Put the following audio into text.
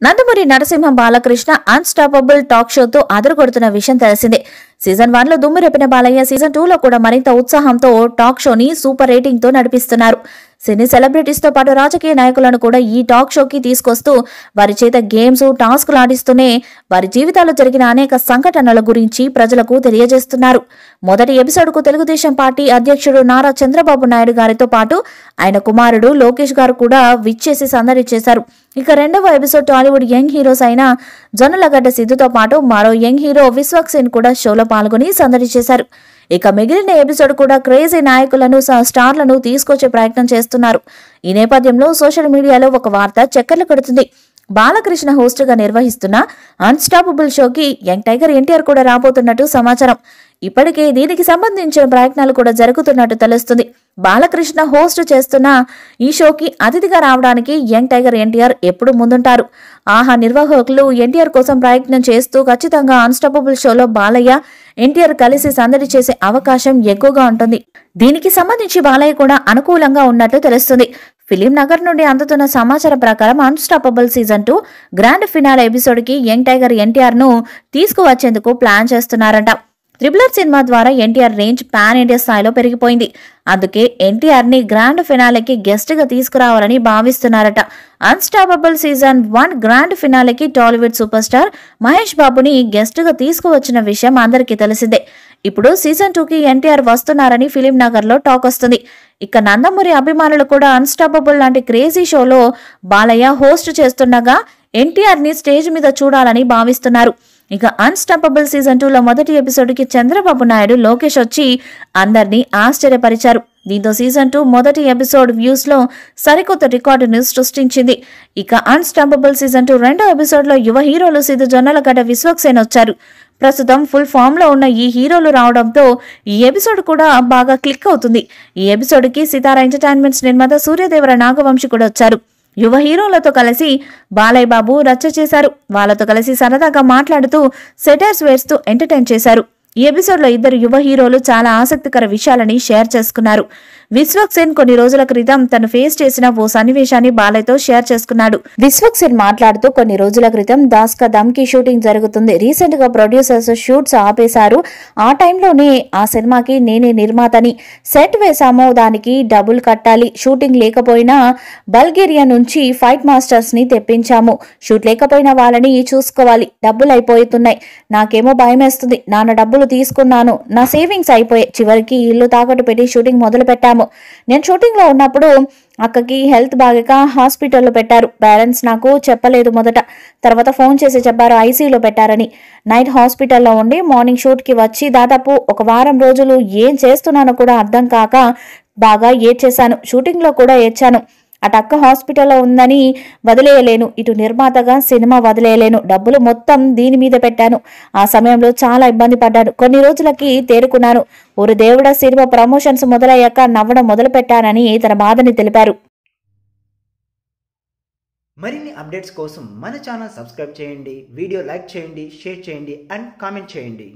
Nandamuri Narasimha Balakrishna unstoppable talk షోతో అదరగొడుతున్న విషయం తెలిసిందే. Season 1 లో దుమ్మురేపిన బాలయ్య సీజన్ 2 లో కూడా మరింత ఉత్సాహంతో టాక్ షోని సూపర్ రేటింగ్ తో నడిపిస్తున్నారు. సినీ సెలబ్రిటీస్ తో పాటు రాజకీయ నాయకులను కూడా ఈ టాక్ షోకి తీసుకొస్తూ వారి చేత గేమ్స్, టాస్క్లు ఆడిస్తూనే వారి జీవితాల్లో జరిగిన అనేక సంఘటనల గురించి ప్రజలకు తెలియజేస్తున్నారు. మొదటి ఎపిసోడ్ కు తెలుగుదేశం పార్టీ అధ్యక్షుడు నారా చంద్రబాబు నాయుడు గారితో పాటు ఆయన కుమారుడు లోకేష్ గారు కూడా విచ్చేసి సందడి చేశారు. ఇక రెండవ ఎపిసోడ్ టాలీవుడ్ యంగ్ హీరోస్ అయిన జొన్నలగడ్డ సిద్ధుతో పాటు మరో యంగ్ హీరో విశ్వక్సేన్ కూడా షోలో పాల్గొని సందడి చేశారు. ఇక మిగిలిన ఎపిసోడ్ కూడా క్రేజీ నాయకులను, స్టార్లను తీసుకొచ్చే ప్రయత్నం చేస్తున్నారు. ఈ నేపథ్యంలో సోషల్ మీడియాలో ఒక వార్త చక్కర్లు కొడుతుంది. బాలకృష్ణ హోస్ట్ గా నిర్వహిస్తున్న అన్స్టాపబుల్ షోకి యంగ్ టైగర్ ఎన్టీఆర్ కూడా రాబోతున్నట్టు సమాచారం. ఇప్పటికే దీనికి సంబంధించిన ప్రయత్నాలు కూడా జరుగుతున్నట్టు తెలుస్తుంది. బాలకృష్ణ హోస్ట్ చేస్తున్న ఈ షోకి అతిథిగా రావడానికి యంగ్ టైగర్ ఎన్టీఆర్ ఎప్పుడు ముందుంటారు. ఆహా నిర్వాహకులు ఎన్టీఆర్ కోసం ప్రయత్నం చేస్తూ ఖచ్చితంగా అన్స్టాపబుల్ షోలో బాలయ్య, ఎన్టీఆర్ కలిసి సందడి చేసే అవకాశం ఎక్కువగా ఉంటుంది. దీనికి సంబంధించి బాలయ్య కూడా అనుకూలంగా ఉన్నట్లు తెలుస్తుంది. ఫిలిం నగర్ నుండి అందుతున్న సమాచారం ప్రకారం unstoppable season 2 grand finale episode కి యంగ్ టైగర్ ఎన్టీఆర్ ను తీసుకువచ్చేందుకు ప్లాన్ చేస్తున్నారంట. ట్రిపులర్ సినిమా ద్వారా ఎన్టీఆర్ రేంజ్ పాన్ ఇండియా స్థాయిలో పెరిగిపోయింది. అందుకే ఎన్టీఆర్ ని గ్రాండ్ ఫినాలేకి గెస్ట్ గా తీసుకురావాలని భావిస్తున్నారట. అన్స్టాపబుల్ సీజన్ 1 గ్రాండ్ ఫినాలేకి టాలీవుడ్ సూపర్ స్టార్ మహేష్ బాబుని గెస్ట్ గా తీసుకువచ్చిన విషయం అందరికీ తెలిసిందే. ఇప్పుడు సీజన్ 2 కి ఎన్టీఆర్ వస్తున్నారని ఫిలిం నగర్ లో టాక్ వస్తుంది. ఇక నందమూరి అభిమానులు కూడా అన్స్టాపబుల్ లాంటి క్రేజీ షోలో బాలయ్య హోస్ట్ చేస్తుండగా ఎన్టీఆర్ ని స్టేజ్ మీద చూడాలని భావిస్తున్నారు. ఇక అన్స్టాపబుల్ సీజన్ 2 లో మొదటి ఎపిసోడ్ కి చంద్రబాబు నాయుడు, లోకేష్ వచ్చి అందరినీ ఆశ్చర్యపరిచారు. దీంతో సీజన్ 2 మొదటి ఎపిసోడ్ వ్యూస్ లో సరికొత్త రికార్డును సృష్టించింది. ఇక అన్స్టాపబుల్ సీజన్ 2 రెండో ఎపిసోడ్ లో యువ హీరోలు సిద్ధు, జొన్నలగడ్డ, విశ్వక్సేన్ వచ్చారు. ప్రస్తుతం ఫుల్ ఫామ్ లో ఉన్న ఈ హీరోలు రావడంతో ఈ ఎపిసోడ్ కూడా బాగా క్లిక్ అవుతుంది. ఈ ఎపిసోడ్ కి సితారా ఎంటర్టైన్మెంట్స్ నిర్మాత సూర్యదేవర నాగవంశి కూడా వచ్చారు. యువ హీరోలతో కలిసి బాలయ్య బాబు రచ్చ చేశారు. వాళ్ళతో కలిసి సరదాగా మాట్లాడుతూ సెటర్స్ వేస్తూ ఎంటర్టైన్ చేశారు. ఈ ఎపిసోడ్ లో ఇద్దరు యువ హీరోలు చాలా ఆసక్తికర విషయాలని షేర్ చేసుకున్నారు. విశ్వక్సేన్ కొన్ని రోజుల క్రితం తను ఫేస్ చేసిన ఓ సన్నివేశాన్ని బాలయ్యతో షేర్ చేసుకున్నాడు. విశ్వక్సేన్ మాట్లాడుతూ, కొన్ని రోజుల క్రితం దాస్ కా దమ్కి షూటింగ్ జరుగుతుంది. రీసెంట్ గా ప్రొడ్యూసర్స్ షూట్స్ ఆపేశారు. ఆ టైంలోనే ఆ సినిమాకి నేనే నిర్మాతని. సెట్ వేసామో దానికి డబ్బులు కట్టాలి. షూటింగ్ లేకపోయినా బల్గేరియా నుంచి ఫైట్ మాస్టర్స్ ని తెప్పించాము. షూట్ లేకపోయినా వాళ్ళని చూసుకోవాలి. డబ్బులు అయిపోతున్నాయి. నాకేమో భయమేస్తుంది. నాన్న డబ్బులు తీసుకున్నాను. నా సేవింగ్స్ అయిపోయాయి. చివరికి ఇల్లు తాకట్టు పెట్టి షూటింగ్ మొదలు పెట్టాము. నేను షూటింగ్ లో ఉన్నప్పుడు అక్కకి హెల్త్ బాగాక హాస్పిటల్లో పెట్టారు. పేరెంట్స్ నాకు చెప్పలేదు మొదట. తర్వాత ఫోన్ చేసి చెప్పారు ఐసీయూలో పెట్టారని. నైట్ హాస్పిటల్లో ఉండి మార్నింగ్ షూట్ కి వచ్చి దాదాపు ఒక వారం రోజులు ఏం చేస్తున్నానో కూడా అర్థం కాక బాగా ఏడ్చేశాను. షూటింగ్ లో కూడా ఏడ్చాను. అటు అక్క హాస్పిటల్లో ఉందని వదిలేయలేను, ఇటు నిర్మాతగా సినిమా వదిలేయలేను. డబ్బులు మొత్తం దీని మీద పెట్టాను. ఆ సమయంలో చాలా ఇబ్బంది పడ్డాను. కొన్ని రోజులకి తేరుకున్నాను. ఊరు దేవుడ సినిమా ప్రమోషన్స్ మొదలయ్యాక నవ్వడం మొదలు పెట్టానని తన బాధని తెలిపారు. మరిన్ని అప్డేట్స్ కోసం మన ఛానల్ సబ్స్క్రైబ్ చేయండి, వీడియో లైక్ చేయండి, షేర్ చేయండి అండ్ కామెంట్ చేయండి.